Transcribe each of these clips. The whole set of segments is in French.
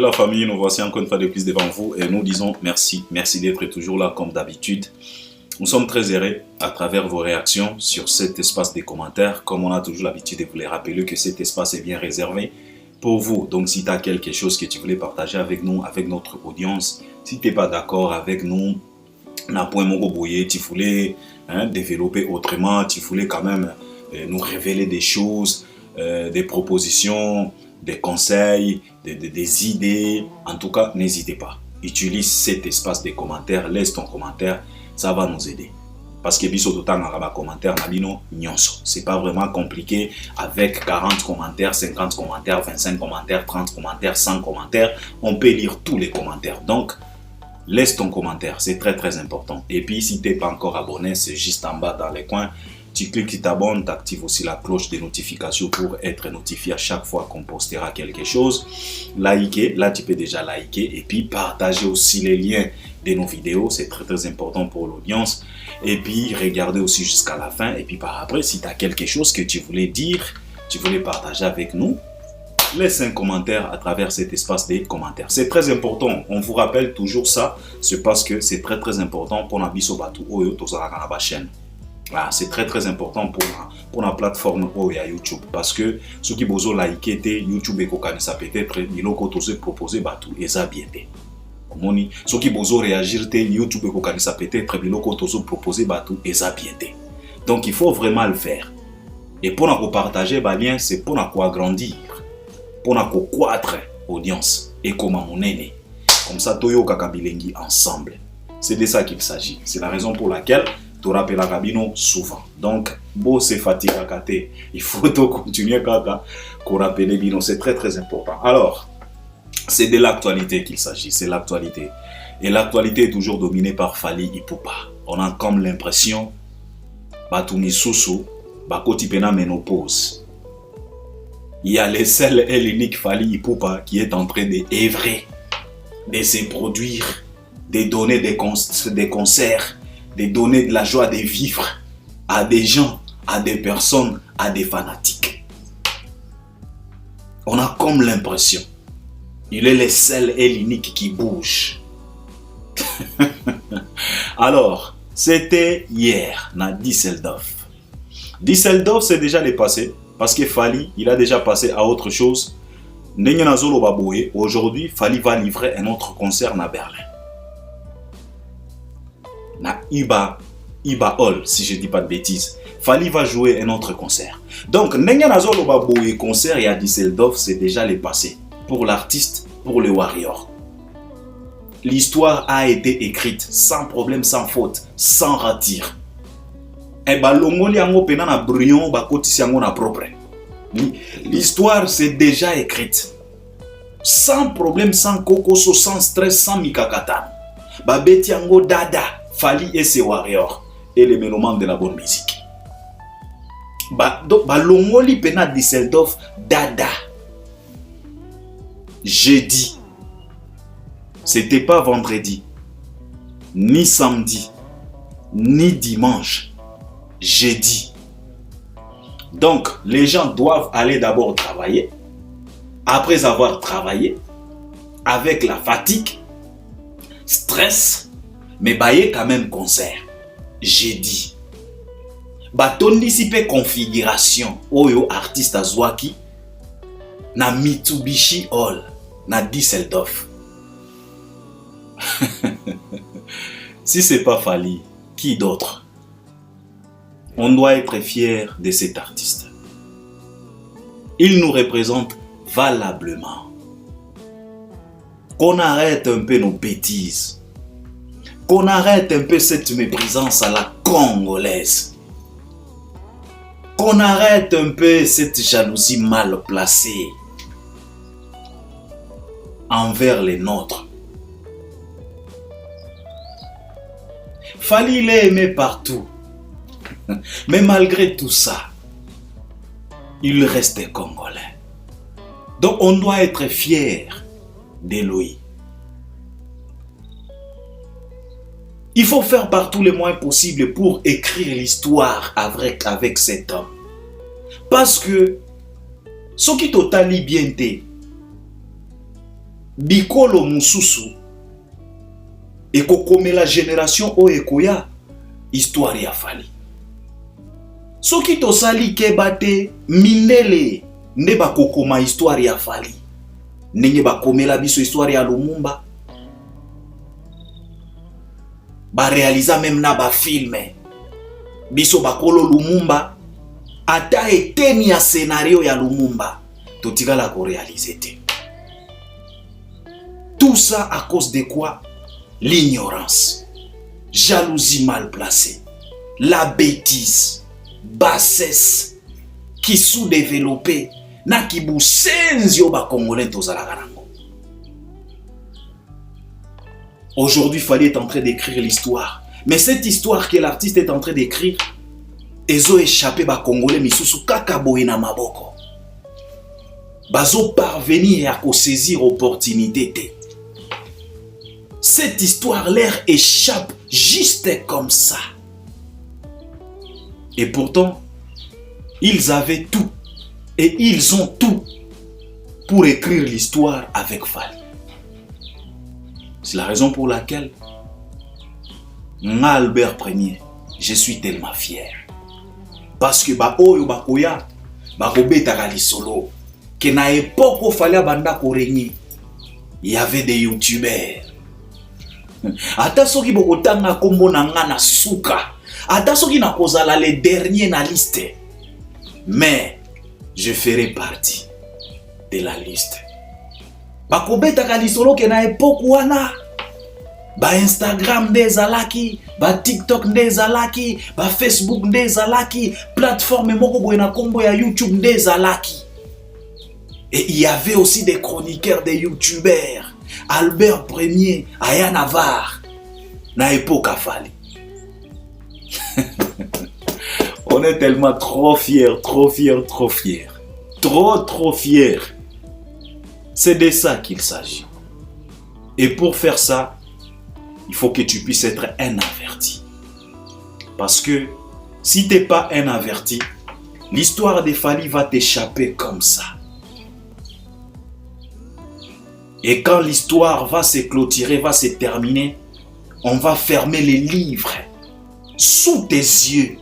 Salut la famille, nous voici encore une fois de plus devant vous et nous disons merci. Merci d'être toujours là comme d'habitude. Nous sommes très heureux à travers vos réactions sur cet espace des commentaires. Comme on a toujours l'habitude de vous les rappeler que cet espace est bien réservé pour vous. Donc si tu as quelque chose que tu voulais partager avec nous, avec notre audience, si tu n'es pas d'accord avec nous, tu voulais développer autrement, tu voulais quand même nous révéler des choses, des propositions, des conseils, des idées, en tout cas, n'hésitez pas. Utilise cet espace des commentaires, laisse ton commentaire, ça va nous aider. Parce que biso tout temps commentaire c'est pas vraiment compliqué avec 40 commentaires, 50 commentaires, 25 commentaires, 30 commentaires, 100 commentaires, on peut lire tous les commentaires. Donc, laisse ton commentaire, c'est très important. Et puis, si tu n'es pas encore abonné, c'est juste en bas dans les coins. Tu cliques, tu t'abonnes, tu actives aussi la cloche de notification pour être notifié à chaque fois qu'on postera quelque chose. Likez, là tu peux déjà liker et puis partager aussi les liens de nos vidéos, c'est très important pour l'audience. Et puis regardez aussi jusqu'à la fin et puis par après, si tu as quelque chose que tu voulais dire, tu voulais partager avec nous, laisse un commentaire à travers cet espace des commentaires. C'est très important, on vous rappelle toujours ça, c'est parce que c'est très important pour Nabiso Batu Oyo Tozara la chaîne. Ah, c'est très important pour la plateforme YouTube parce que ceux qui besoin liker YouTube et ça peut-être biloko tose proposer batu eza bien té. Moni ceux qui besoin réagir YouTube et ça peut-être biloko tose proposer batu eza bien té. Donc il faut vraiment le faire. Et pour nous partager bien c'est pour nous agrandir, pour nous croître audience et comment on est né. Comme ça toyo kakabilengi ensemble. C'est de ça qu'il s'agit. C'est la raison pour laquelle tu rappelles la cabine souvent. Donc, beau c'est fatigué à côté. Il faut continuer à rappeler bino. C'est très important. Alors, c'est de l'actualité qu'il s'agit. C'est l'actualité. Et l'actualité est toujours dominée par Fally Ipupa. On a comme l'impression Batumi Susu, Bakoti Pena ménopause. Il y a le seul et l'unique Fally Ipupa qui est en train d'œuvrer, de se produire, de donner des concerts, de donner de la joie de vivre à des gens, à des personnes, à des fanatiques. On a comme l'impression, il est le seul et l'unique qui bouge. Alors, c'était hier, à Düsseldorf. Düsseldorf, c'est déjà le passé, parce que Fally, il a déjà passé à autre chose. Aujourd'hui, Fally va livrer un autre concert à Berlin. Na Iba Hall, si je ne dis pas de bêtises. Fally va jouer un autre concert. Donc, le concert et à Düsseldorf, c'est déjà le passé. Pour l'artiste, pour le warrior. L'histoire a été écrite sans problème, sans faute, sans ratir. L'histoire, c'est déjà écrite. Sans problème, sans kokoso, sans stress, sans mikakata. Babetiango dada. Fally et ses warriors et les mélomanes de la bonne musique. Longoli pena Düsseldorf dada. Jeudi. C'était pas vendredi, ni samedi, ni dimanche. Jeudi. Donc, les gens doivent aller d'abord travailler. Après avoir travaillé, avec la fatigue, stress, mais baye quand même concert. Jeudi. Batondisipe configuration oyo artiste azwaki na Mitsubishi Hall na Düsseldorf. Si c'est pas Fally, qui d'autre? On doit être fier de cet artiste. Il nous représente valablement. Qu'on arrête un peu nos bêtises. Qu'on arrête un peu cette méprisance à la congolaise. Qu'on arrête un peu cette jalousie mal placée envers les nôtres. Fally l'est aimé partout. Mais malgré tout ça, il reste congolais. Donc on doit être fier de lui. Il faut faire par tous les moyens possibles pour écrire l'histoire avec cet homme. Parce que ce qui totali bien, bikolo mususu ekokome la génération oyo ekoya histoire ya Fally. Soki tosali keba te mindele nde bakokoma histoire ya Fally. Ndenge bakomela biso histoire ya Lumumba. Ba réalisa même na ba filme. Biso bakolo Lumumba ata eteni ya scénario ya Lumumba totikala ko réaliser te. Tout ça à cause de quoi? L'ignorance, jalousie mal placée, la bêtise, bassesse qui sous-développée na kibusenzi ba congolais tozalaka nango. Aujourd'hui, Fally est en train d'écrire l'histoire. Mais cette histoire que l'artiste est en train d'écrire, ezo échappé ba congolais misusu kaka boye na maboko. Bazo parvenir à saisir opportunité te. Cette histoire leur échappe juste comme ça. Et pourtant, ils avaient tout. Et ils ont tout pour écrire l'histoire avec Fally. C'est la raison pour laquelle, moi, Albert Ier, je suis tellement fier. Parce que oyo bakoya, bakobetaka lisolo. Que na époque où Fally banda ko régner, il y avait des youtubeurs. Ata soki bokotanga kombo na nga na suka, ata soki na kozala les derniers na liste, mais je ferai partie de la liste. Bakobetaka lisolo ke na époque wana, ba Instagram nde ezalaki, ba TikTok nde ezalaki, ba Facebook nde ezalaki, plateforme moko boye na kombo ya YouTube nde ezalaki. Et il y avait aussi des chroniqueurs, des youtubeurs. Albert Ier, Aya Navarre, na époque à Fally. On est tellement trop fiers, trop fiers, trop fiers. Trop fiers. C'est de ça qu'il s'agit. Et pour faire ça, il faut que tu puisses être un averti. Parce que si tu n'es pas un averti, l'histoire de Fally va t'échapper comme ça. Et quand l'histoire va se clôturer, va se terminer, on va fermer les livres sous tes yeux,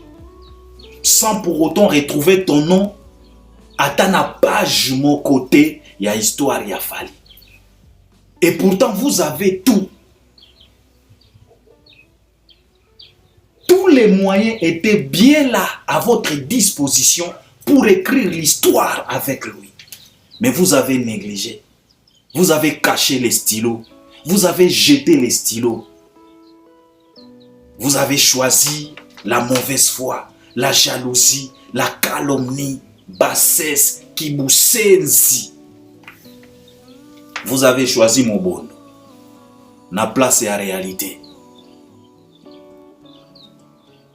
sans pour autant retrouver ton nom à ta page mon côté, il y a histoire, il y a Fally. Et pourtant, vous avez tout. Tous les moyens étaient bien là à votre disposition pour écrire l'histoire avec lui. Mais vous avez négligé. Vous avez caché les stylos. Vous avez jeté les stylos. Vous avez choisi la mauvaise foi, la jalousie, la calomnie, bassesse, kibusenzi. Vous avez choisi mon bon. Na place et à réalité.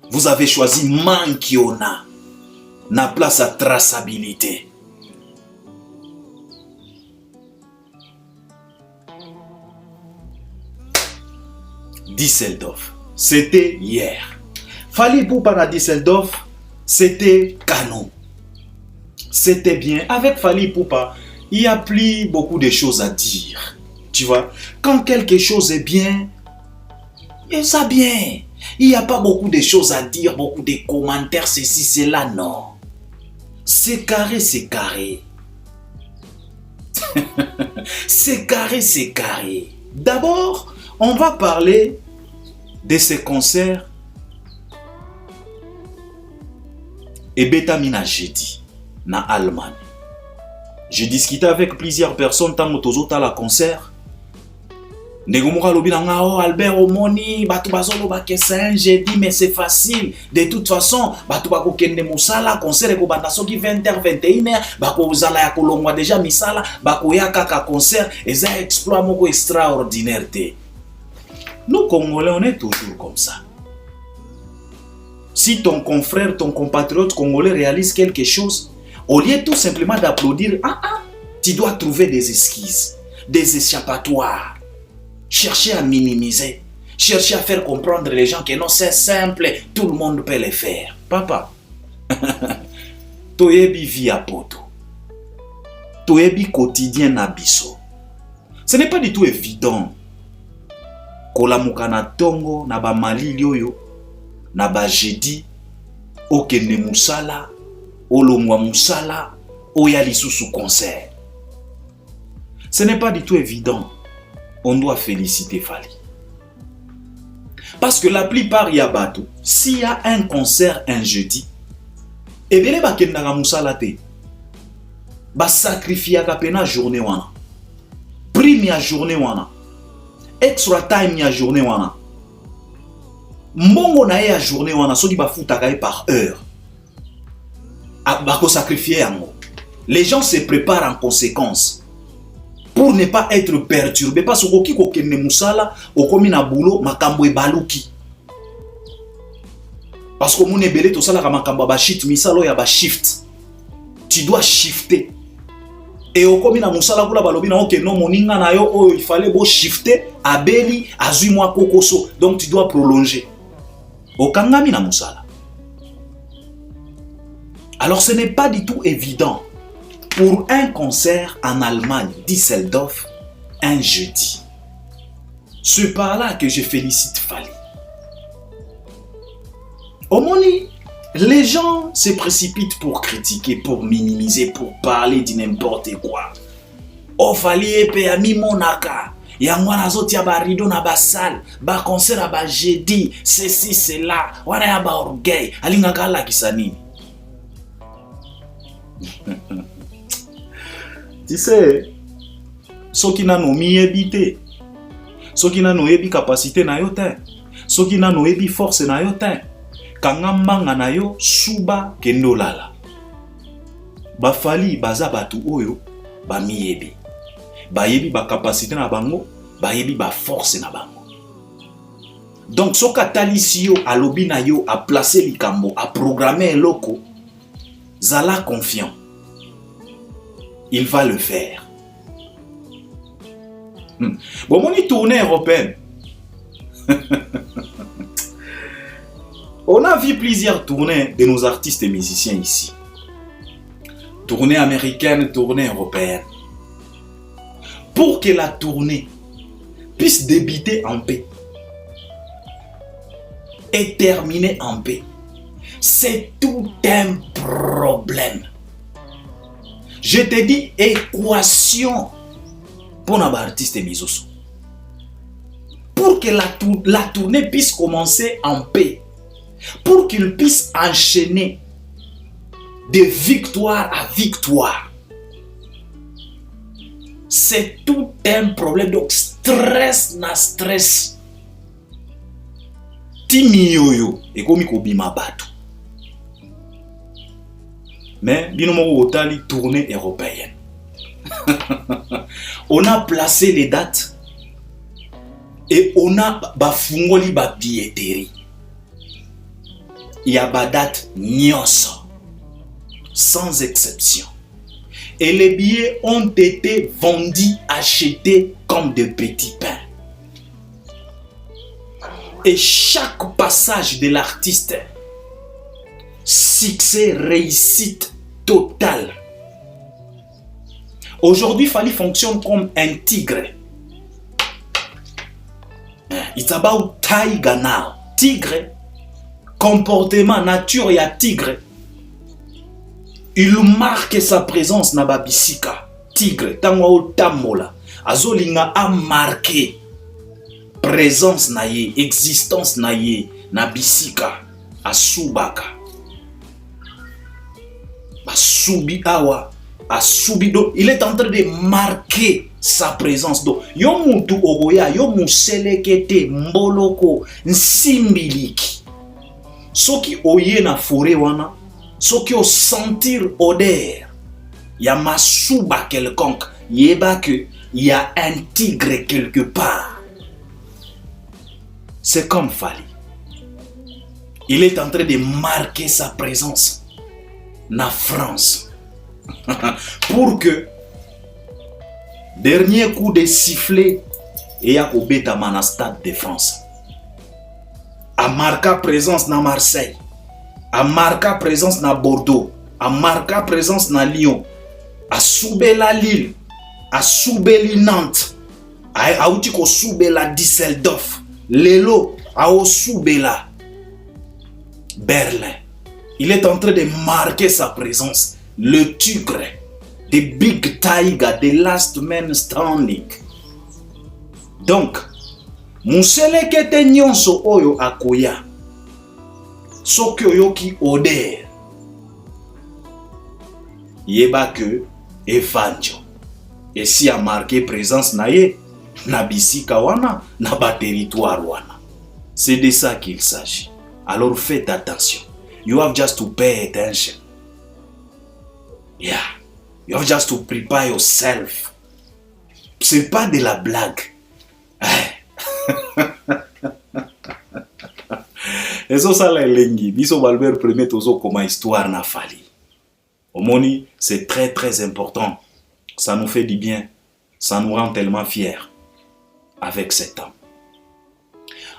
Vous avez choisi mankiona. Na place à traçabilité. Düsseldorf, c'était hier. Fally Ipupa à Düsseldorf, c'était canon. C'était bien. Avec Fally Ipupa, il n'y a plus beaucoup de choses à dire. Tu vois, quand quelque chose est bien, il ça bien. Il n'y a pas beaucoup de choses à dire, beaucoup de commentaires, ceci, cela, non. C'est carré, c'est carré. C'est carré, c'est carré. D'abord, on va parler de ces concerts et Betamina jeudi na Allemagne. J'ai discuté avec plusieurs personnes tant que à la concert. Negomura lobina nga oh Albert Omoni batu bazolo ba que c'est un jeudi mais c'est facile. De toute façon batu ba ko kende musala concert ko banda soki 20h 21h ba ko uzala ya kolongwa déjà misala ba ko ya kaka concert et ça exploit moko extraordinaire te. Nous Congolais on est toujours comme ça. Si ton confrère, ton compatriote congolais réalise quelque chose, au lieu tout simplement d'applaudir, tu dois trouver des esquisses, des échappatoires. Chercher à minimiser, chercher à faire comprendre les gens que non, c'est simple, tout le monde peut le faire. Papa, toyebi via poto, toyebi quotidien na biso, Ce n'est pas du tout évident. Kolamuka na tongo, na ba malili oyo, na ba jeudi, okende musala, olongwa musala, oya lisusu concert. Ce n'est pas du tout évident. On doit féliciter Fally. Parce que la plupart y a bateau. S'il y a un concert un jeudi, et bien les bakendaka musala te. Ba sacrifier ka pena journée wana. Prime ya journée wana. Extra time ya journée wana. Mbongo na ya journée wana soki ba futaka par heure. Ba ko sacrifier yango. Les gens se préparent en conséquence pour ne pas être perturbés parce que oki ko kenne musala okomi na boulot makambo e baluki. Parce que mon ebele to sala ka makambo ba shift misalo ya ba shift. Tu dois shifter. Et okomi na musala kula balobi na oke no moninga na yo oh, il fallait beau shifter abeli azui mwa kokoso donc tu dois prolonger. Okangami na musala. Alors ce n'est pas du tout évident pour un concert en Allemagne, Düsseldorf, un jeudi. C'est par là que je félicite Fally. Au moni, les gens se précipitent pour critiquer, pour minimiser, pour parler de n'importe quoi. Oh Fally epe ami monaka. Yangwa nazoti ya ba rideau na ba salle, ba concert à ba jeudi, ceci, cela, wana ya ba orgueil, alingaka la kisani. Tu sais, ceux qui n'ont pas habité, ceux qui n'ont pas capacité na yo te, ceux qui n'ont pas force na yo te, kangambanga na yo suba kendo lala. Ba Fally baza batu oyo ba miyebi. Ba yebi ba capacité na bango, ba yebi ba force na bango. Donc so katalisio alobi na yo a placer likambo, a programmer loko, zala confiant. Il va le faire. Bon, mon tournée européenne. On a vu plusieurs tournées de nos artistes et musiciens ici. Tournée américaine, tournée européenne. Pour que la tournée puisse débuter en paix et terminer en paix, c'est tout un problème. Je te dis équation pour nos artistes et musiciens. Pour que la tournée puisse commencer en paix, pour qu'ils puissent enchaîner de victoire à victoire. C'est tout un problème. Donc, stress na stress. Timiyoyo et comme bima batu. Mais binomo otali tournée européenne. On a placé les dates et on a bafungoli ba billetterie. Il y a ba date nyonso sans exception. Et les billets ont été vendus, achetés comme de petits pains. Et chaque passage de l'artiste, succès, réussite totale. Aujourd'hui, Fally fonctionne comme un tigre. It's about tiger now. Tigre, comportement, nature et à tigre. Il marque sa présence na babisika. Tigre, tango tamola. Azolinga a marqué présence na ye, existence na ye, na bisika, asubaka. Asubi awa, asubi do. Il est en train de marquer sa présence do. Yo mutu ogoya, yo muselekete, mboloko, nsimbiliki. Soki oye na forêt wana, soki o sentir odeur, ya masuba quelconque, yeba que y a un tigre quelque part. C'est comme Fally. Il est en train de marquer sa présence na France. Pour que dernier coup de sifflet et à Kobeta na stade de France. A marqué présence na Marseille. A marqué présence na Bordeaux. A marqué présence na Lyon. A soubé la Lille. A soubé Nantes. auti ko soubela Düsseldorf lelo ao soubela Berlin. Il est en train de marquer sa présence. Le tigre, the big tiger, the last man standing. Donc, musele kete nyonso oyo akoya. Soki oyoki oder. Yeba que Evanjo. Et si a marqué présence na ye, na bisika wana, na ba territoire wana. C'est de ça qu'il s'agit. Alors faites attention. You have just to pay attention. Yeah. You have just to prepare yourself. C'est pas de la blague. Et ça la lengi. Biso Albert premier tozo comme histoire na fali. Omoni, c'est très très important. Ça nous fait du bien. Ça nous rend tellement fiers avec cet homme.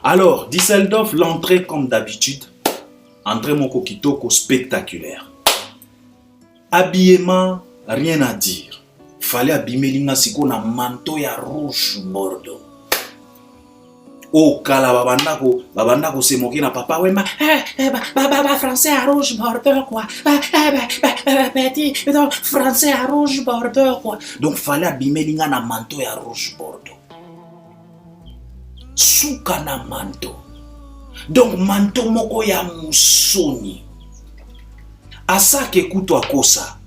Alors, Düsseldorf, l'entrée comme d'habitude, entrée moko kitoko spectaculaire. Habillement, rien à dire. Fallait abîmer l'ingasiko na manteau ya rouge bordeaux. Oh, kala babandako se moquer na papa ouais français à rouge bordeaux quoi. Petit français à rouge bordeaux quoi. Donc fallait abîmer l'inga na manteau ya rouge bordeaux. Suka na manteau. Donc manteau moko ya musoni. Asa ke kuto akosa.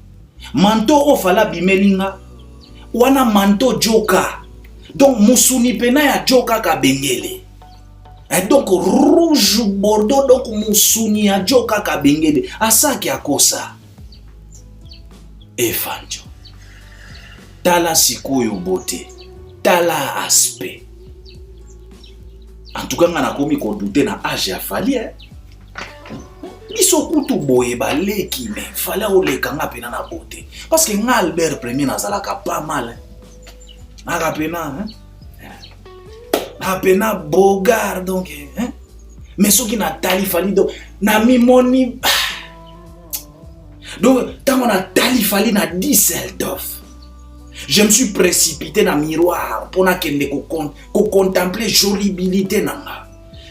Manteau o fala bimelinga. Wana manteau joka. Donc musuni pena ya joka ka bengele. Et donc rouge bordeaux donc musuni ya joka ka bengele. Asa ke akosa. Evanjo. Tala sikoyo bote. Tala aspect. En tout cas, on a commis qu'on doutait na âge ya fali biso kutu boye baleki mais fallait oleka nga pena na beauté parce que nga Albert premier nazalaka pas mal nga pena pena bogard donc mais soki na tali fali donc na mimoni donc tant on a tali fali na Düsseldorf. Je me suis précipité dans le miroir pour contempler jolibilité nanga.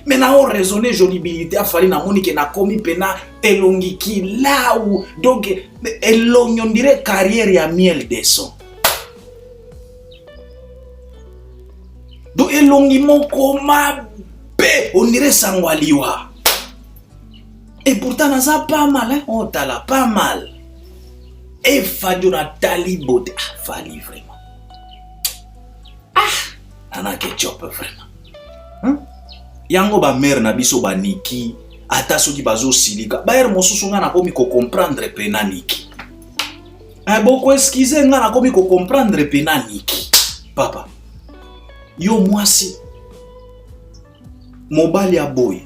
Maintenant on raisonner jolibilité a fallu na moni que na komi pena elongi ki là où donc elongi on dirait carrière ya miel de son. Donc elongi moko mabe on dirait sangwaliwa. Et pourtant na ça pas mal hein, on tala pas mal. Et Fadio na tali beauté. Ah, fali vraiment. Ah, ana ketchup vraiment. Yango ba mère na biso ba niki, ata soki bazo silika. Ba er mosusu nga na komi ko comprendre pena niki. Boko excusez nga na komi ko comprendre pena niki. Papa. Yo mwasi. Mobali ya boy.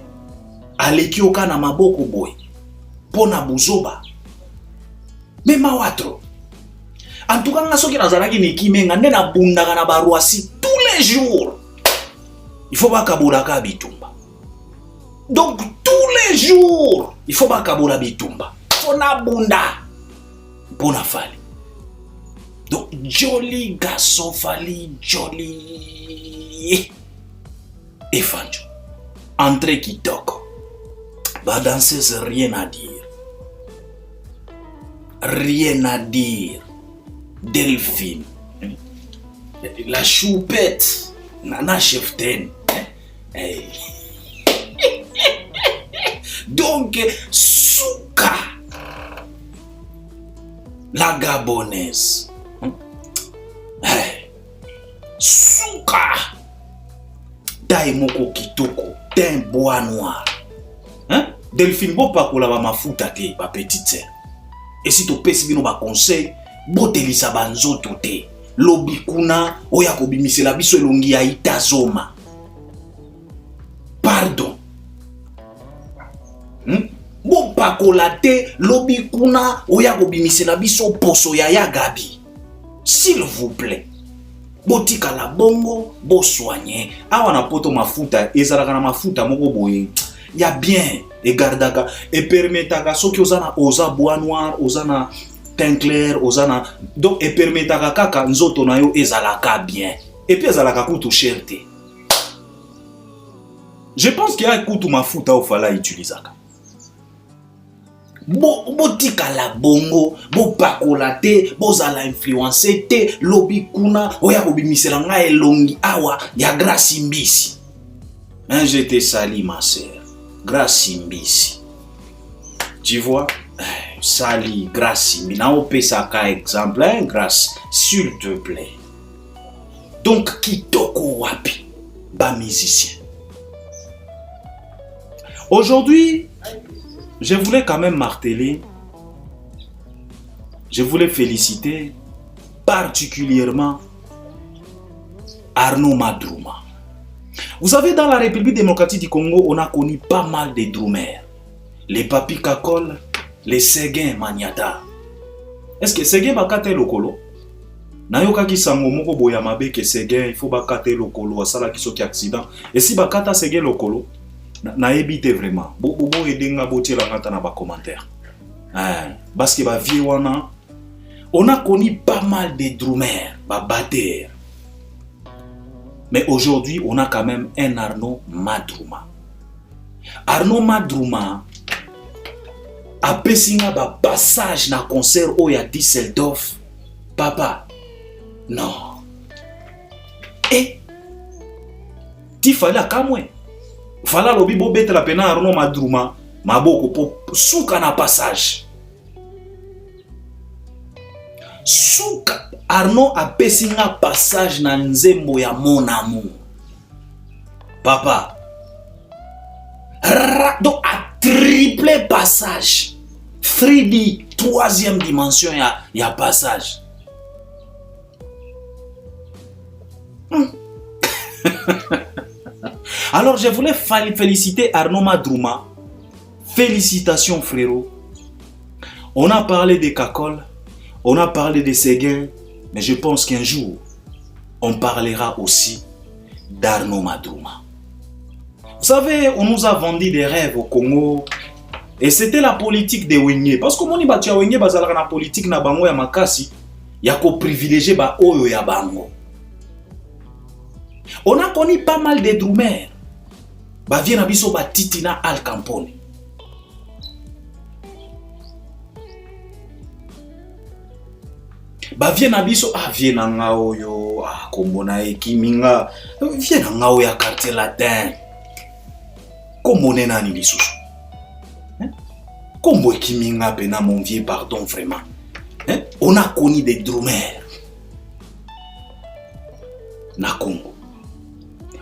Aleki oka na maboko boy. Pona buzoba. Mais mawatro. En tout cas, nga soki nazalaki nikimenga nde na bundaka na baroisi tous les jours. Il faut pas kabolaka bitumba. Donc tous les jours, il faut pas kabola bitumba. Pona bunda. Pona fali. Donc joli garçon fali joli. Evanjo. Entrée kitoko. Ba danseuse rien à dire. Rien à dire. Delphine. La choupette. Nana Cheften. Hey. Donc, Souka. La Gabonaise. Hey. Souka. Daimoko Kitoko. Teint bois noir. Delphine bo pa kola ba mafuta te, ba petite sœur. Et si tu pèses bien nos conseils, botelisa banzoto te. Lobi kuna oya kobimisela biso elongi ya itazoma. Pardon. Bo pakola te lobi kuna oya kobimisela biso poso ya Gabi. S'il vous plaît. Botika la bongo, bo soigner. Awa na poto mafuta, ezalaka na mafuta moko boye. Ya bien, et gardaka, et permettaka, so ki ozana oza bois noir, ozana teint clair, ozana, donc et permettaka kaka nzoto na yo ezalaka bien. Et puis, ça a coûté cher. Je pense qu'il y a un coût mafuta au fala utiliser. Botika la bongo, bo pakola te, bo zala influencer te, lobby kuna, oya kobimisela nga elongi awa ya grâce mbisi. Hein, je te salue ma sœur. Grâce mbisi. Tu vois? Sali, grâce mbisi. Na opesa ka exemple, hein, grâce, s'il te plaît. Donc, kitoko wapi, ba musicien. Aujourd'hui, je voulais quand même marteler, je voulais féliciter particulièrement Arnaud Madrouma. Vous savez, dans la République démocratique du Congo, on a connu pas mal de drummers. Les Papi Kakol, les Séguin Maniata. Est-ce que Séguin va kate lokolo? Nayoka ki sango moko boyamabe ke Séguin, il faut ba kate lokolo, asala ki soki accident. Et si ba kata Séguin lokolo, na ebite vraiment. Bo edenga botiela ngata na ba commentaire. Parce que ba vie wana, on a connu pas mal de drummers, ba batteurs. Mais aujourd'hui, on a quand même un Arnaud Madrouma. Arnaud Madrouma a pesinga ba passage na concert oya Düsseldorf. Papa, non. Et ti fallait kamwe. Fala lobi bo bete la pena Arnaud Madrouma maboko po souka na passage. Souka Arnaud a pesinga passage na nzembo ya mon amour. Papa. Donc a triplé passage. 3D, troisième dimension ya passage. Alors je voulais féliciter Arnaud Madrouma. Félicitations frérot. On a parlé de Kakol, on a parlé de Séguin, mais je pense qu'un jour, on parlera aussi d'Arnaud Madrouma. Vous savez, on nous a vendu des rêves au Congo. Et c'était la politique de Wengé. Parce que moni batia Wengé bazalaka na politique na bango ya makasi, ya ko privilégier ba oyo ya bango. On a connu pas mal de drummers. Ba vient biso ba titina Al Campone. Ba vient biso vient na ngao yo kombona ekiminga vient na ngao ya quartier latin. Kombone nani lisusu. Kombo ekiminga pena mon vieux pardon vraiment. On a connu des drummers na Congo.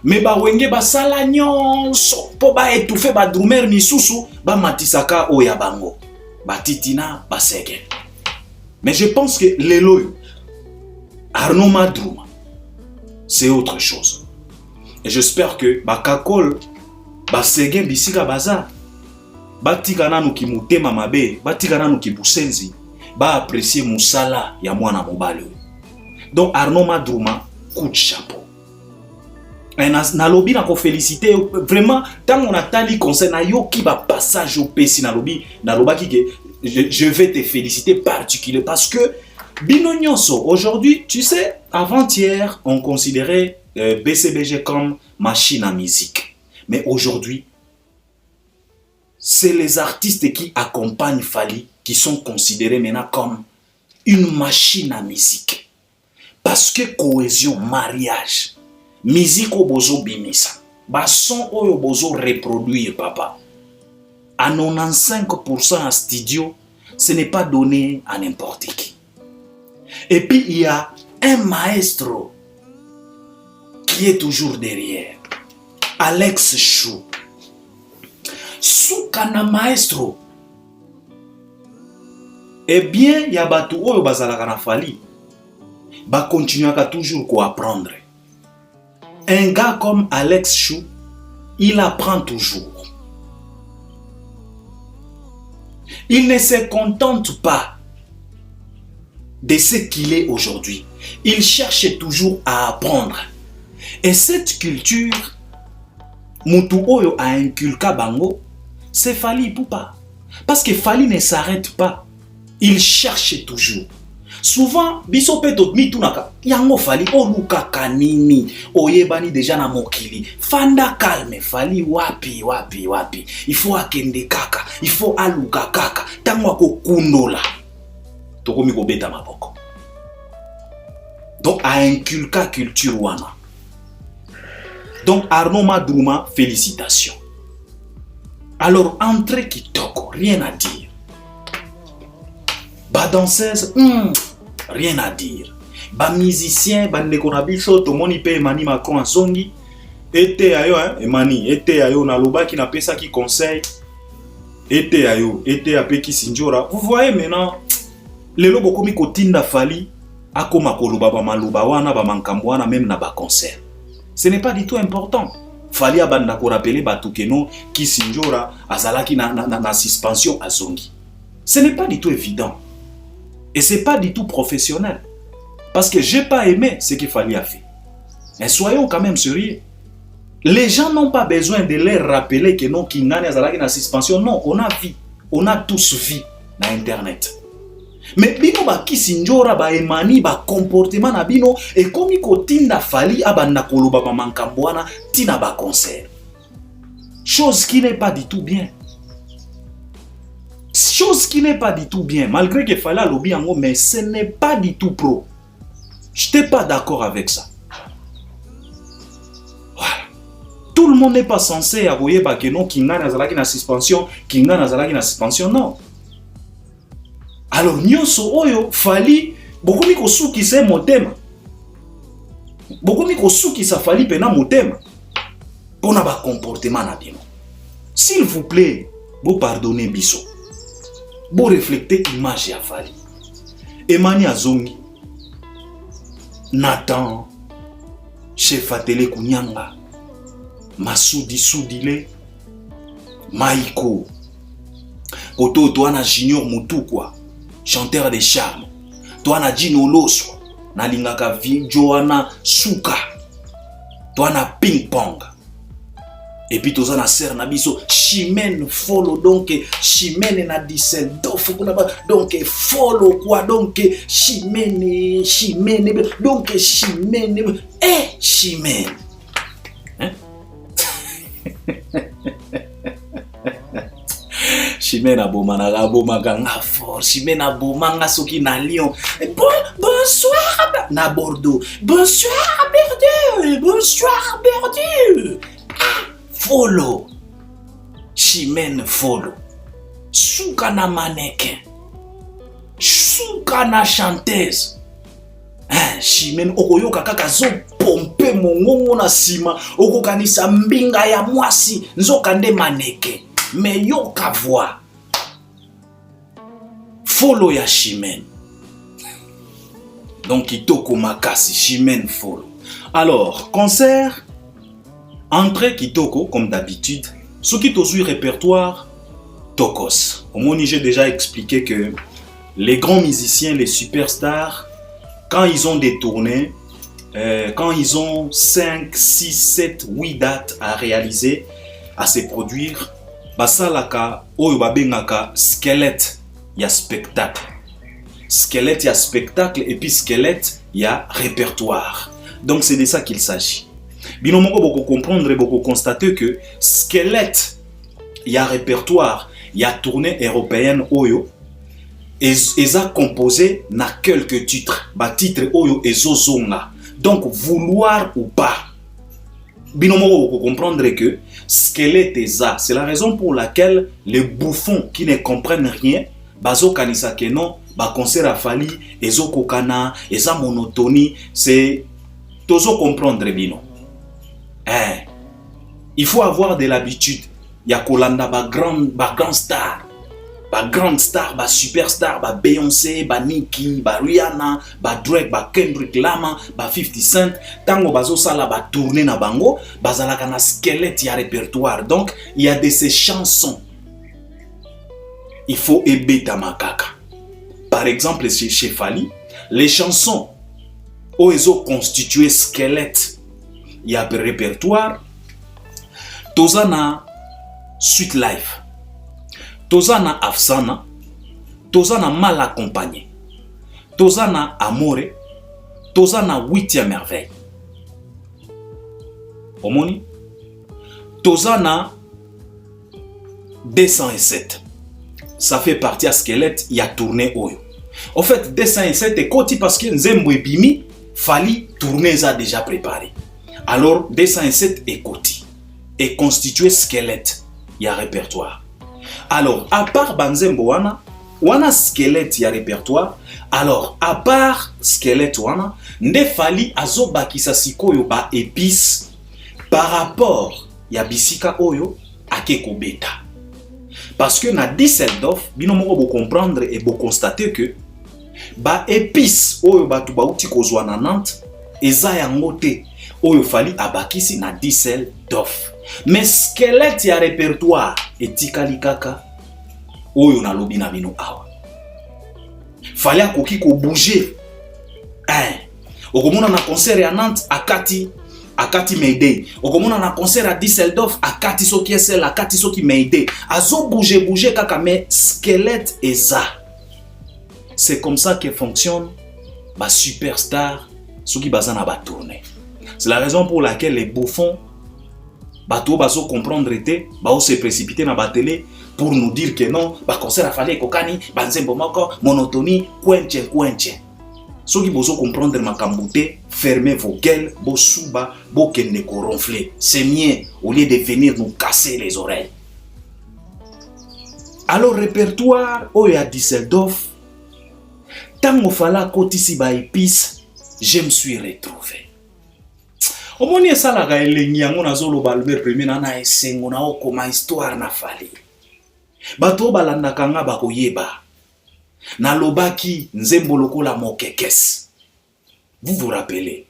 Mais ba wenge ba sala nyonso po ba étouffer ba drummer misusu ba matisaka oya bango ba titina ba Séguin. Mais je pense que lelo Arnaud Madrouma c'est autre chose. Et j'espère que ba Kakol ba Séguin bisika baza ba tikana no ki mutema mabe ba tikana no ki busenzi ba apprécier musala ya mwana mobali. Donc Arnaud Madrouma coup de chapeau. Na lobby na ko féliciter vraiment tant on a tali concert na yo ki ba passage au PC na lobby na lobaki que je vais te féliciter particulièrement parce que bino nyonso aujourd'hui tu sais avant-hier on considérait BCBG comme machine à musique mais aujourd'hui c'est les artistes qui accompagnent Fally qui sont considérés maintenant comme une machine à musique parce que cohésion mariage musique au bozo bimisa. Ba son oyo bozo reproduire papa. À 95% en studio, ce n'est pas donné à n'importe qui. Et puis il y a un maestro qui est toujours derrière. Alex Chou. Soukana maestro. Eh bien, il y a batu oyo bazalaka na Fally. Ba continuer toujours quoi apprendre. Un gars comme Alex Chou, il apprend toujours. Il ne se contente pas de ce qu'il est aujourd'hui. Il cherche toujours à apprendre. Et cette culture, Mutu Oyo a inculqué bango, c'est Fally Ipupa. Parce que Fally ne s'arrête pas. Il cherche toujours. Souvent, biso pe to mitunaka. Yango fali oluka kanini. Oyebani déjà na mokili. Fanda calme fali wapi. Il faut akende kaka. Il faut aluka kaka. Tango ako kundola. Toko miko beta maboko. Donc a inculca culture wana. Donc Arnaud Madrouma, félicitations. Alors entrée kitoko, rien à dire. Ba danseuse, rien à dire. Ba musicien, ba nekonabiso, to moni pe Emani Macron en zongi. Ete ayo, Emani, ete ayo, na loba qui na pesa qui conseille. Ete ayo, ete ape ki sinjora. Vous voyez maintenant, les lobo komi kotinda fali, akoma koloba ba maluba wana, ba mankamwana, même na ba concert. Ce n'est pas du tout important. Fali abanda ko rappeler batukeno ki sinjora azalaki na suspension à zongi. Ce n'est pas du tout évident. Et c'est pas du tout professionnel. Parce que j'ai pas aimé ce qu'il fallait faire. Mais soyons quand même sérieux. Les gens n'ont pas besoin de leur rappeler que non, Kingani azalaki na suspension. Non, on a vu. On a tous vu na internet. Mais bino ba kisinjora ba Emani ba comportement na bino et comme ko tinda fali abanda koloba ba mankambwana tina ba concert. Chose qui n'est pas du tout bien. Chose qui n'est pas du tout bien, malgré qu'il fallait lobby en haut, mais ce n'est pas du tout pro. Je n'étais pas d'accord avec ça. Voilà. Tout le monde n'est pas censé avouer que non, Kingani azalaki na suspension, Kingani azalaki na suspension, non. Alors, nyonso oyo, fali, beaucoup miko souki se motema. Beaucoup miko souki sa fali pena motema. Pona ba comportement na bino. S'il vous plaît, vous pardonnez biso. Vous reflétez l'image ya fali. Emani azongi. Nathan. Chef Atele Kunyanga. Masudi Soudile. Maïko. Koto Toana Junior Mutukwa. Chanteur de charme. Toana Dino Loswa. Nalingaka Joana Suka. Toana Ping Pong. Et puis tous na ser na biso Chimène follow donc Chimène na Düsseldorf donc follow quoi donc Chimène donc Chimène Chimène hein? Chimène abomana abomanga fort Chimène abomanga soki na Lyon bonsoir na Bordeaux bonsoir Bordeaux follow Chimène follow Souka na mannequin Souka na chanteuse Chimène okoyoka kaka zo pompe mongongo na sima okokanisa mbinga ya mwasi nzoka nde mannequin mais yoka voix follow ya Chimène donc kitoko makasi Chimène follow. Alors concert entrée kitoko comme d'habitude, ce qui est aussi répertoire Tokos. Au moins j'ai déjà expliqué que les grands musiciens, les superstars, quand ils ont des tournées, quand ils ont 5, 6, 7, 8 dates à réaliser, à se produire, basalaka oyo babengaka squelette ya spectacle. Squelette ya spectacle et puis squelette ya répertoire. Donc c'est de ça qu'il s'agit. Bino moko beaucoup comprendre et beaucoup constater que squelette il y a répertoire il y a tournée européenne oyo et a composé na quelques titres ba titre oyo ezozonga donc vouloir ou pas bino moko beaucoup comprendre que squelette eza c'est la raison pour laquelle les bouffons qui ne comprennent rien bazo kanisa que non ba concert a fali ezokokana eza monotonie c'est tozo comprendre bino. Il faut avoir de l'habitude. Il y a Kolanda, grand star, grande star, superstar, Beyoncé, Nicki, Rihanna, Drake, Kendrick Lamar, 50 Cent. Tango bazo sala tourner na bango, bazalaka na squelette ya répertoire. Donc il y a de ces chansons. Il faut ebeta makaka. Par exemple chez Fali, les chansons où ils ont constitué squelette. Il y a un répertoire. Tozana Sweet Life. Tozana Afsana. Tozana Mal accompagné. Tozana Amore, Tozana 8e merveille. Omoni? Tozana 207. Ça fait partie à squelette, il y a tourné Oyo. En fait, 207 est côté parce que Nzembo et Bimi, fallait tourner ça déjà préparé. Alors, 207 est côté. Et constitué squelette, il y a répertoire. Alors, à part Banzembo wana squelette, il y a répertoire. Alors, à part squelette wana, nde fali azobakisa sikoyo ba épice par rapport ya bisika oyo akeko beta. Parce que na Düsseldorf, bino moko bo comprendre et bo constater que ba épice oyo batu bauti kozwa na Nantes eza yango te oyo fali abakisi na Düsseldorf. Mais squelette ya répertoire etikali kaka oyo na lobi na bino awa. Fallait akoki ko bouger. Okomona na concert ya Nantes akati Mayday. Okomona na concert à Düsseldorf akati soki SL akati soki Mayday. Azo bouger kaka mais squelette eza. C'est comme ça que fonctionne ba superstar soki bazana ba tourner. C'est la raison pour laquelle les bouffons bateau bazo comprendre était ba se précipiter na ba télé pour nous dire que non, ba concert a fallu kokani, banzembo moko, monotonie, kwenche. Ceux qui bozo comprendre makambouté, fermez vos gueules, bo souba, bo kenne ko ronfler. C'est mieux au lieu de venir nous casser les oreilles. Alors répertoire oya Düsseldorf, tango fala kotisi ba épice, je me suis retrouvé. Omoni esala ga elengi yango nazolo Albert premier na esengo na okoma histoire na fali. Bato balandaka nga bakoyeba. Na lobaki Nzembo lokola mokekes. Vous vous rappelez?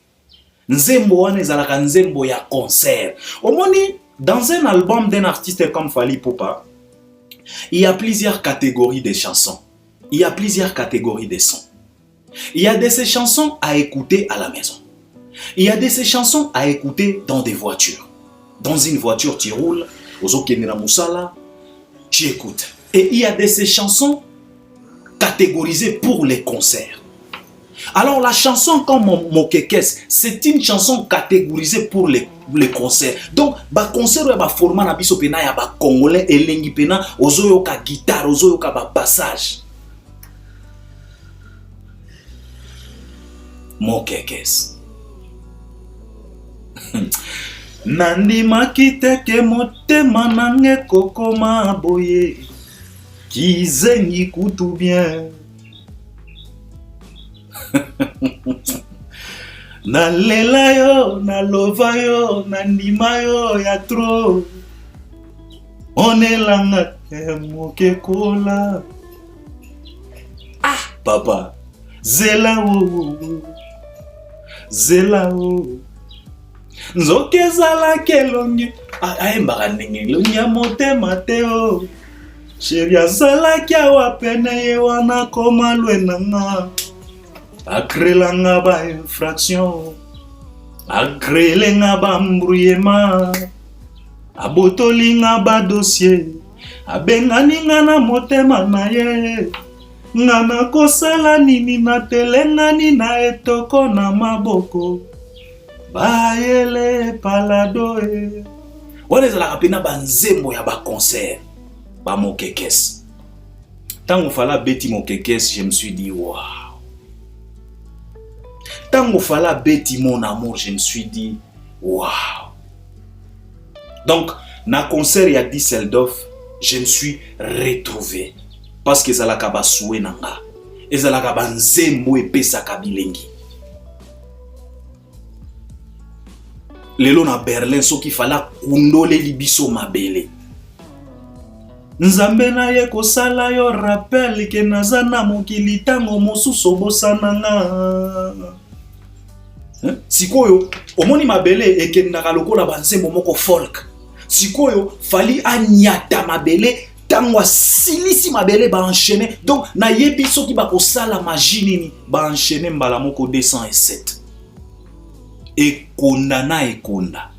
Nzembo wana ezalaka Nzembo ya concert. Omoni dans un album d'un artiste comme Fally Ipupa, il y a plusieurs catégories de chansons. Il y a plusieurs catégories de sons. Il y a de ces chansons à écouter à la maison. Il y a de ces chansons à écouter dans des voitures. Dans une voiture, tu roules, ozokendela musala, tu écoutes. Et il y a de ces chansons catégorisées pour les concerts. Alors la chanson comme Mokekes, c'est une chanson catégorisée pour les concerts. Donc, ba concert ya ba format na biso pena ya ba congolais elengi pena ozoyoka guitare, ozoyoka ba passage. Mokekes. Nandimaki teke motema nange kokoma boye kizengi kutu bien. Nalela yo, nalova yo, nandima yo ya tro. Onelanga te mokekola. Ah, papa, zela wo, zela wo. Nzoke zala kelongi aembaka ndenge longi ya motema te o. Sheri azala kia wapene ye wana koma lwenanga. Akrelanga ba infraction, akrelenga ba mbrouillement, abotolinga ba dossier, abenganinga na motema na ye. Ngana kosala nini na telenga ni na etoko na maboko. Bayele palado e. Wana ezalaka pena banzembo ya ba concert ba Mokekes. Tango fala beti Mokekes, je me suis dit waouh. Tango fala beti mon amour, je me suis dit waouh. Donc na concert ya Düsseldorf, je me suis retrouvé parce que ezalaka ba soué nanga. Ezalaka banzembo epesaka bilengi. Lelo na Berlin soki fala kundole libiso mabele. Nzambe na ye kosala yo rappel ke naza na mokili tango mosusu bosananga. Sikoyo omoni mabele ekendaka lokola banzembo moko folk. Sikoyo fali anyata mabele tango silisi mabele ba enchaîner. Donc na yebi soki ba kosala magie nini ba enchaîner mbala moko 207. Et kondana et konda.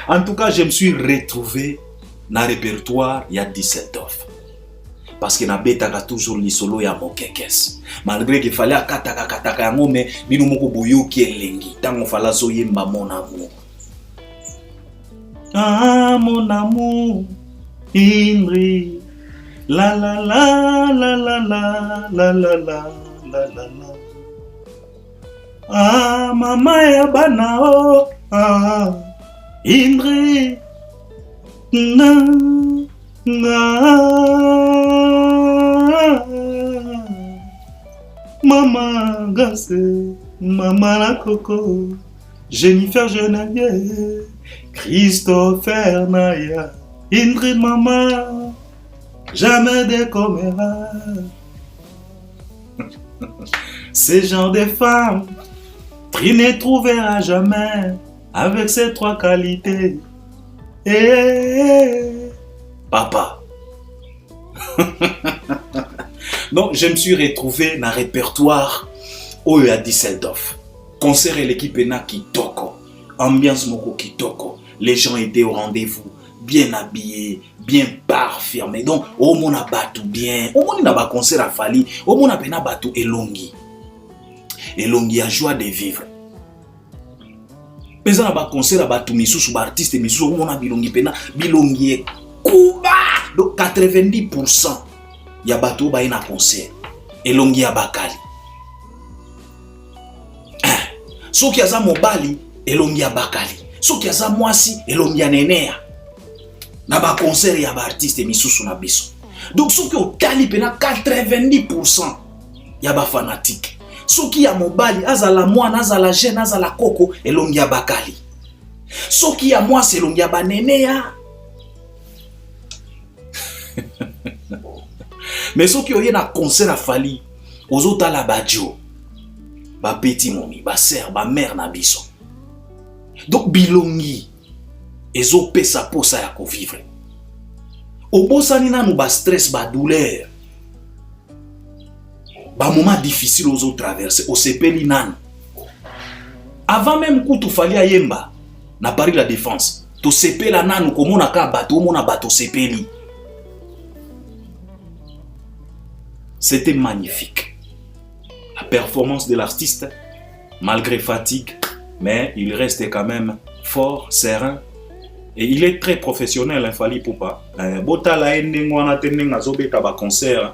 En tout cas, je me suis retrouvé dans le répertoire il y a Düsseldorf. parce que nabetaka toujours lisolo ya mokekes. Malgré qu'il fallait kataka yango mais bino moko boyoki elengi tango fala zoyemba mon amour. Ah mon amour, Indri, la la la la la la la la la la la la. Ah mama ya bana oh, ah Indri, na na. Maman Gassé, maman la coco, Jennifer Geneviève, Christopher Naya, Ingrid maman, jamais des coméras. Ces genre de femmes, tu ne trouveras jamais avec ces trois qualités. Papa. Donc, je me suis retrouvé dans le répertoire Oyo à Düsseldorf. Concert et l'équipe na kitoko. Ambiance moko kitoko. Les gens étaient au rendez-vous, bien habillés, bien parfumés. Donc, au mon abatu bien. Au mon n'a pas concert à Fali. Au mon a pena batu elongi. Elongi a joie de vivre. Mais on a pas concert à batu misusu ba artiste misusu au mon a bilongi pena bilongi kuba. Donc 90%. Ya bateau ba ina concert elongi ya bakali soki aza mobali elongi ya bakali soki aza mwasi elongi ya nenea na ba concert ya ba artiste misusu na biso. Donc soki otali pena 90% ya ba fanatique soki ya mobali azala mwana azala jeune azala koko elongi ya bakali soki ya mwasi elongi ya banenea. Mais ceux qui ont un concert à Fali, aux autres la badjo, ba petit momi, ba sœur, ba mère na biso. Donc bilongi, ezo pesa posa ya ko vivre. Au bosani na nou ba stress, ba douleur, ba moment difficile aux autres traverser, au sepeli nan. Avant même que tu fali a yemba, na Paris la défense, to sepela nan ou komona ka bato, mona bato sepeli. C'était magnifique. La performance de l'artiste, malgré fatigue, mais il reste quand même fort, serein. Et il est très professionnel, Fally Ipupa. Bota la wana tenenga zobeta ba concert.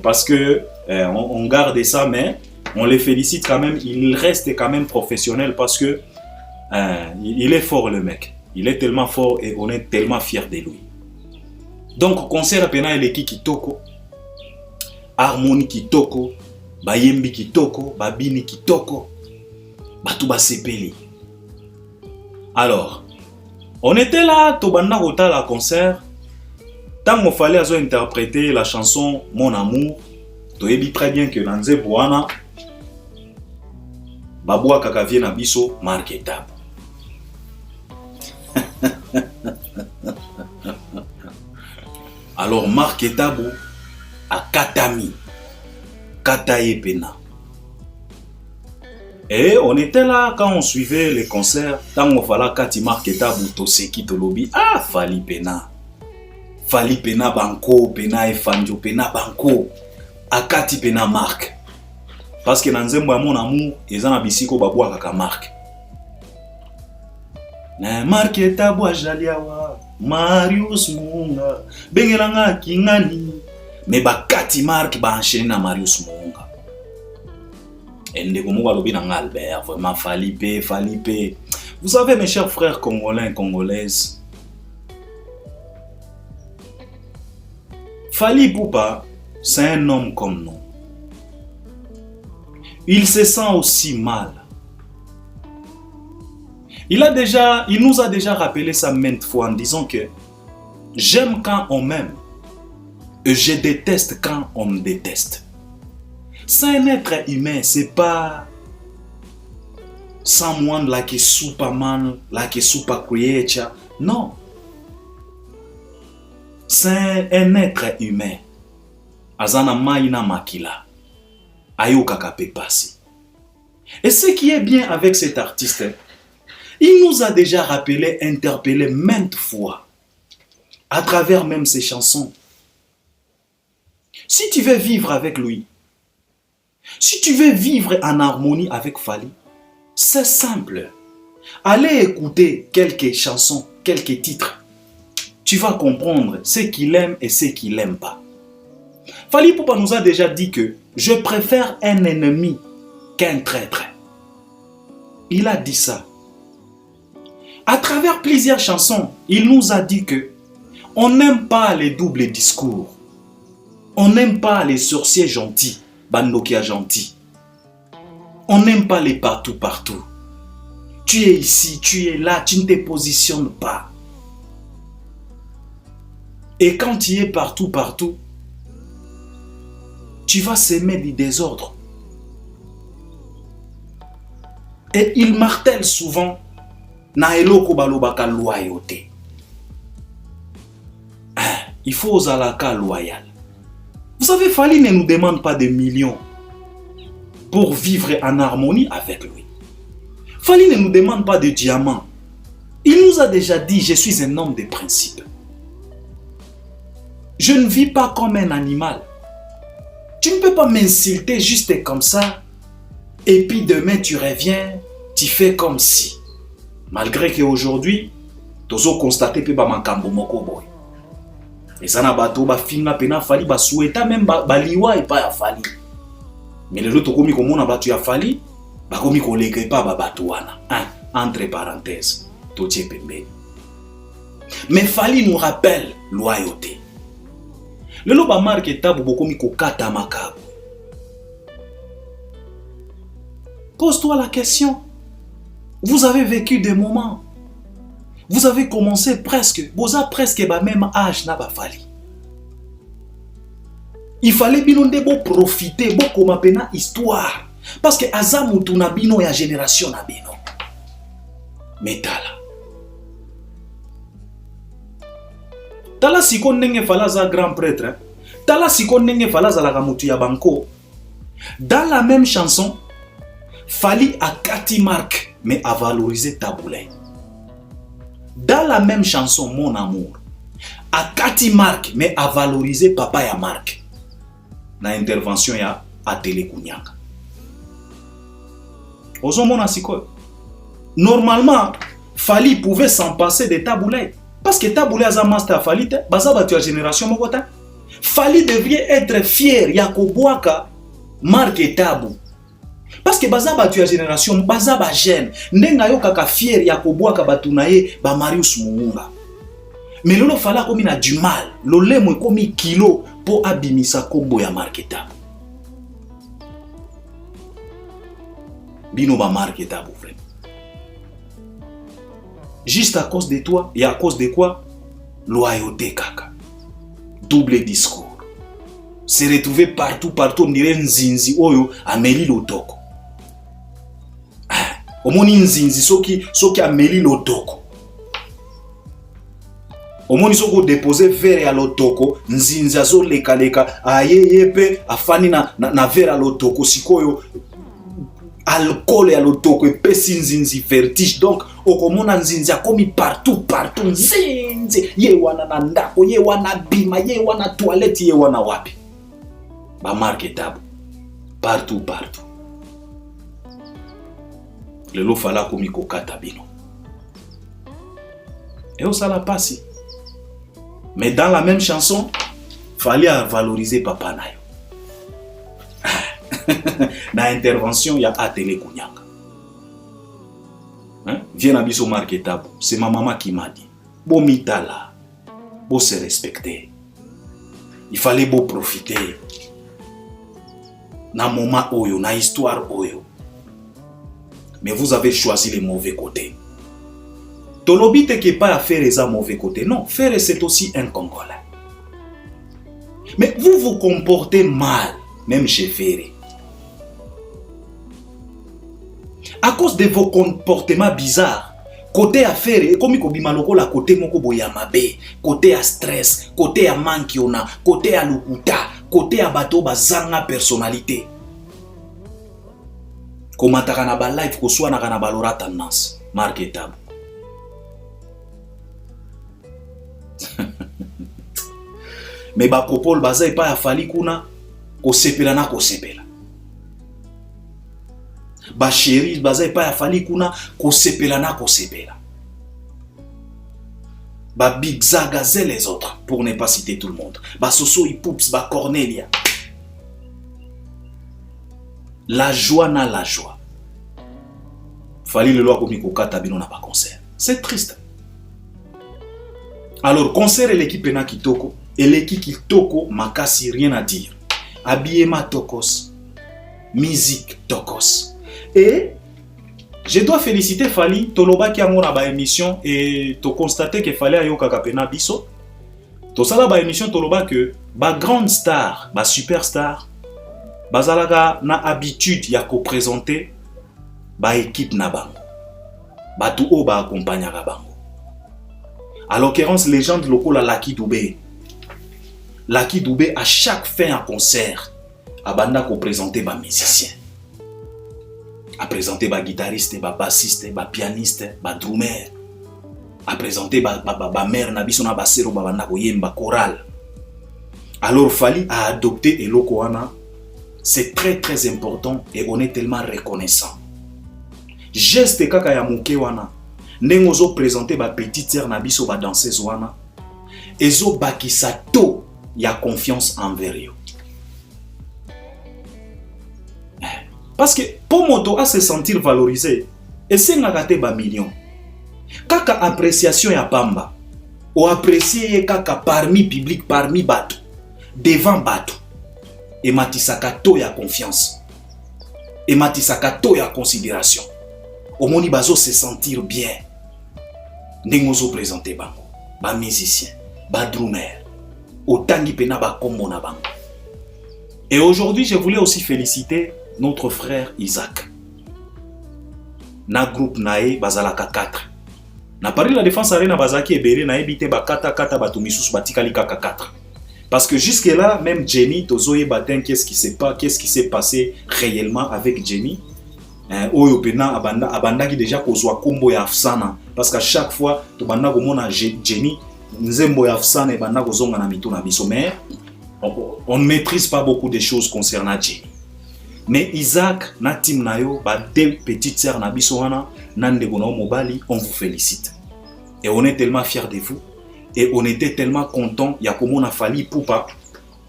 Parce que on garde ça, mais on les félicite quand même. Il reste quand même professionnel parce que il est fort le mec. Il est tellement fort et on est tellement fiers de lui. Donc, concert pena eleki kitoko, harmonie kitoko, bayembi kitoko, babini kitoko, batu basepeli. Alors, on était là, tobanda kota la concert, tant qu'il fallait interpréter la chanson Mon amour, toyebi très bien que Nanze Boana, Baboua Kakavie na biso, Marc Etabo. Alors Marc Etabo a Katami, Kataye Pena. Et on était là quand on suivait les concerts. Tant qu'on fallait Kati Marc Etabo Toseki Tolobi. Ah, Fally Pena. Fally Pena Banco, Pena Efanjo, Pena Banco. A Kati Pena Marc. Parce que dans Mon amour, ils ont bisiko baboua kaka Marc. Marc Etabo Ajaliawa. Marius Munga, Bengelanga Kingani, mais Bakati Marc ba enchaîné na Marius Munga. Et Ndekomo lobi na Albert, vraiment Fally Ipupa. Vous savez mes chers frères congolais et congolaises, Fally Ipupa, c'est un homme comme nous. Il se sent aussi mal. Il nous a déjà rappelé ça maintes fois en disant que j'aime quand on m'aime et je déteste quand on me déteste. C'est un être humain, c'est pas someone like a Superman, like a super creature. Non. C'est un être humain. Azana maina makila. Ayoka kapepasi. Et ce qui est bien avec cet artiste, il nous a déjà rappelé, interpellé maintes fois à travers même ses chansons. Si tu veux vivre avec lui, si tu veux vivre en harmonie avec Fally, c'est simple. Allez écouter quelques chansons, quelques titres. Tu vas comprendre ce qu'il aime et ce qu'il n'aime pas. Fally Ipupa nous a déjà dit que je préfère un ennemi qu'un traître. Il a dit ça. À travers plusieurs chansons, il nous a dit que on n'aime pas les doubles discours. On n'aime pas les sorciers gentils, Bandokia gentils. On n'aime pas les partout. Tu es ici, tu es là, tu ne te positionnes pas. Et quand tu es partout, tu vas s'aimer du désordre. Et il martèle souvent na eloko balobaka loyauté. Il faut aux alaka loyal. Vous savez, Fally ne nous demande pas de millions pour vivre en harmonie avec lui. Fally ne nous demande pas de diamants. Il nous a déjà dit, je suis un homme de principe. Je ne vis pas comme un animal. Tu ne peux pas m'insulter juste comme ça. Et puis demain tu reviens, tu fais comme si. Malgré qu'aujourd'hui, tu as constaté que makambo moko boy. Et ça n'a pas tout film pena Fally ba souhaita même baliwa et pas ya Fally. Mais les autres komi comme on a battu ya Fally, ba komi ko leke pas ba batouana. Entre parenthèses, totie pembe. Mais Fally nous rappelle loyauté. Le loba marque tabu bokomi ko kata makabu. Pose-toi la question. Vous avez vécu des moments. Vous avez commencé presque, vous avez presque le même âge na ba Fally. Il fallait binonde bo profiter, bo koma pena histoire. Parce que azamutu na bino ya génération na bino. Metala. Tala siko ndenge Fally za grand prêtre. Tala siko ndenge Fally za la mutu ya banko. Dans la même chanson, Fally a Cathy Marc, mais a valorisé Taboulay. Dans la même chanson, Mon Amour, a Cathy Marc, mais a valorisé Papa ya Marc. Na intervention ya Atele Kounyanga. Ozomona siko. Normalement, Fally pouvait s'en passer de Taboulay. Parce que Taboulay a un master Fally, baza batu ya génération mokota. Fally devrait être fier ya kobwaka Marc et Tabou. Parce que baza batu ya génération, baza ba jeune, ndenga yo kaka fier ya kobwaka batu na ye ba Marius Mungunga. Mais lolo Fally komi na du mal, lolemo komi kilo po abimisa kombo ya Marc et Tabou. Bino ba Marc et Tabou frère. Juste à cause de toi, et à cause de quoi? Loyauté kaka. Double discours. Se retrouver partout, on dirait nzinzi oyo Amélie Lotoko. Omoni nzinzi soki Amélie Lotoko. Omoni soko déposer verre ya Lotoko, nzinzi azo leka ayeye afani na verre ya Lotoko sikoyo alcool ya Lotoko epesi nzinzi vertige. Donc okomona nzinzi akomi partout nzinzi ye wana na ndako, ye wana bima, ye wana toilette, ye wana wapi. Ba Marc et Tabou partout. Le lo Fally komi ko kata bino. Et on ça la passe. Mais dans la même chanson, Fally a valorisé Papa Nayo. Dans l'intervention, il y a Atele Kounyanga. Viens à biso Marc et Tabou. C'est ma maman qui m'a dit. Bon mitala. Bon se respecter. Il fallait beau profiter. Na moment oyo, na histoire oyo. Mais vous avez choisi les mauvais côtés. Tolobite qui pas à faire les mauvais côtés. Non, faire c'est aussi un Congolais. Mais vous vous comportez mal, même chez Ferré. À cause de vos comportements bizarres, côté affaire, comme il y a la côté moko boyamabe, côté à stress, côté à mankiona, côté à lukuta, côté à bateau bazanga personnalité. Comment t'as na ba live ko soit na kana balora tendance, Marc et Tabou. mais ba propos baza et pas ya Fally kuna ko sepela na ko sepela. Ba chéri baza et pas ya Fally kuna ko sepela na ko sepela. Ba Big Zaga et les autres, pour ne pas citer tout le monde. Ba Soso Ipoups, ba Cornelia. La joie n'a la joie. Fally le loi comme Kokata bino na pas concert. C'est triste. Alors concert et l'équipe na kitoko et l'équipe kitoko makasi rien à dire. Habillement tokos, musique tokos. Et je dois féliciter Fally, toloba ki amona ba émission et to constater que Fally ayo kakapena biso. To sala ba émission toloba que ba grande star, ba superstar, bazalaka na habitude ya ko présenter ba équipe na bango. Ba tout o ba accompagnera bango. À l'occurrence légende lokola Lucky Dubé. Lucky Dubé à chaque fin à concert abanda ko présenter ba musicien. A présenter ba guitariste, ba bassiste, ba pianiste, ba drummer. A présenter ba mère na biso na basero ba banda ko yemba choral. Alors Fally a adopté eloko wana. C'est très très important et on est tellement reconnaissant. Geste kaka ya muke wana. Ndenge ozo présenter ba petite sœur na biso ba danseuse wana. Ezo bakisa to ya confiance envers yo. Parce que pour moto à se sentir valorisé, et c'est ngakate ba million. Kaka appréciation ya pamba, ou apprécier kaka parmi public, parmi bateau, devant bateau. Et matisaka to ya confiance. Et matisaka to ya considération. Au moni bazo se sentir bien. Nengozo présenter bango, ba musicien, ba drummer, otangi pena ba kombo na bango. Et aujourd'hui, je voulais aussi féliciter notre frère Isaac. Na groupe nae bazalaka 4. Na Paris la Défense Arena bazaki ebele na ebité ba kata batu misusu batikali kaka 4. Parce que jusque là même Jenny tozoye batin qu'est-ce qui s'est passé réellement avec Jenny. Oyo pena abanda ki déjà kozwa kombo ya Afsana parce qu'à chaque fois to banda ko mona Jenny nzembo ya Afsana e banda kozonga na mitu na biso mais on ne maîtrise pas beaucoup de choses concernant Jenny. Mais Isaac, na team nayo, ba deux petites sœurs na biso wana, nandeko na mobali, on vous félicite. Et on est tellement fiers de vous. Et on était tellement contents, ya komo na Fally Ipupa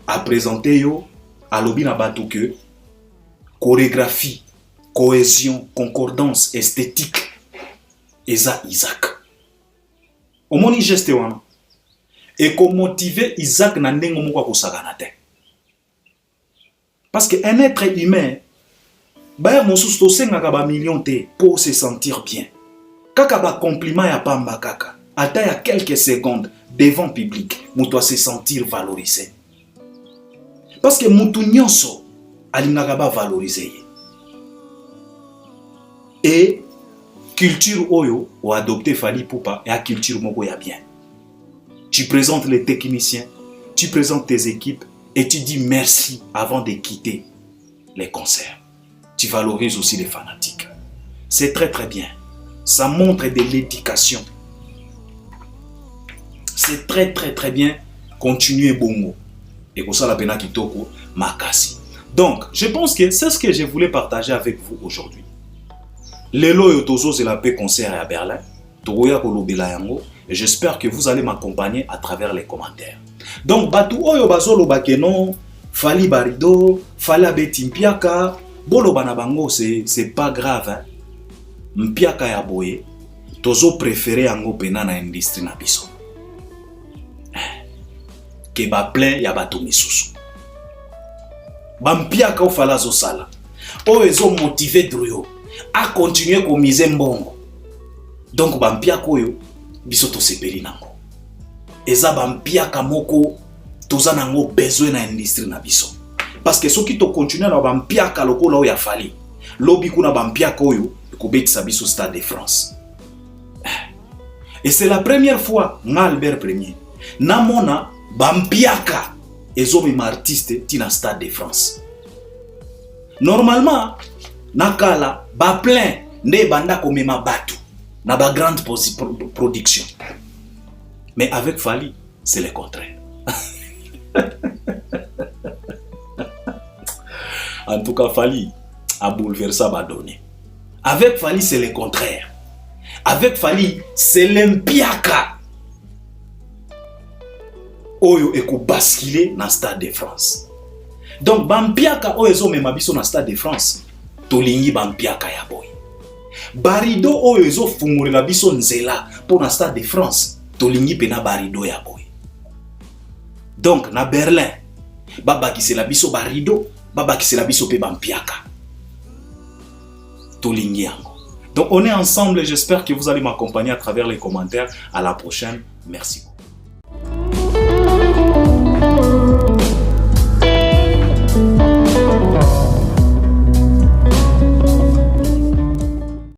à présenter yo à lobi na bato que chorégraphie, cohésion, concordance, esthétique. Eza Isaac. Omoni geste wana. Et ko motiver Isaac na ndengo moko ko sagana te. Parce qu'un être humain, bah mon sous senga ba million te pour se sentir bien. Kaka ba compliment ya pamba kaka. Ata ya quelques secondes devant public, muto se sentir valorisé. Parce que mutu nyonso alingaka ba valoriser. Et culture oyo ou adopté Fally Ipupa et à culture moko ya bien. Tu présentes les techniciens, tu présentes tes équipes. Et tu dis merci avant de quitter les concerts. Tu valorises aussi les fanatiques. C'est très très bien. Ça montre de l'éducation. C'est très très très bien. Continuez bongo. Et pour ça la pena kitoko makasi. Donc, je pense que c'est ce que je voulais partager avec vous aujourd'hui. Lelo yotozo c'est la paix concert à Berlin. Togoya kolobela yango. Et j'espère que vous allez m'accompagner à travers les commentaires. Donc, batu oyo bazolo bakeno, Fally barido, Fally abeti mpiaka, bolo bana bango c'est pas grave. Hein? Mpiaka ya boye, tozo préféré yango pena na industrie na biso. Ke ba plein ya batu misusu. Ba mpiaka o Fally zo sala. O ezo motiver druyo a continuer ko miser mbongo. Donc ba mpiaka oyo biso to sepeli nango. Eza bampiaka moko toza nango besoin na industrie na biso. Parce que soki to continuer na bampiaka lokola oyo ya Fally. Lobi kuna bampiaka oyo ekobetisa biso Stade de France. Et c'est la première fois nga Albert Premier namona bampiaka ezomema artiste tina Stade de France. Normalement nakala ba plein nde banda komema batu na ba grande production. Mais avec Fally, c'est le contraire. En tout cas, Fally a bouleversé ma donnée. Avec Fally, c'est le contraire. Avec Fally, c'est l'impiaka. Oyo eko basculer dans le Stade de France. Donc, bampiaka oyo ezo mema biso na Stade de France. Tolingi bampiaka ya boy. Barido oyo ezo fungurela biso nzela pour na Stade de France. Tolingi pena barido ya boy. Donc, na Berlin, babakisela biso barido, babakisela biso pe bampiaka. Tolingi yango. Donc, on est ensemble et j'espère que vous allez m'accompagner à travers les commentaires. À la prochaine. Merci.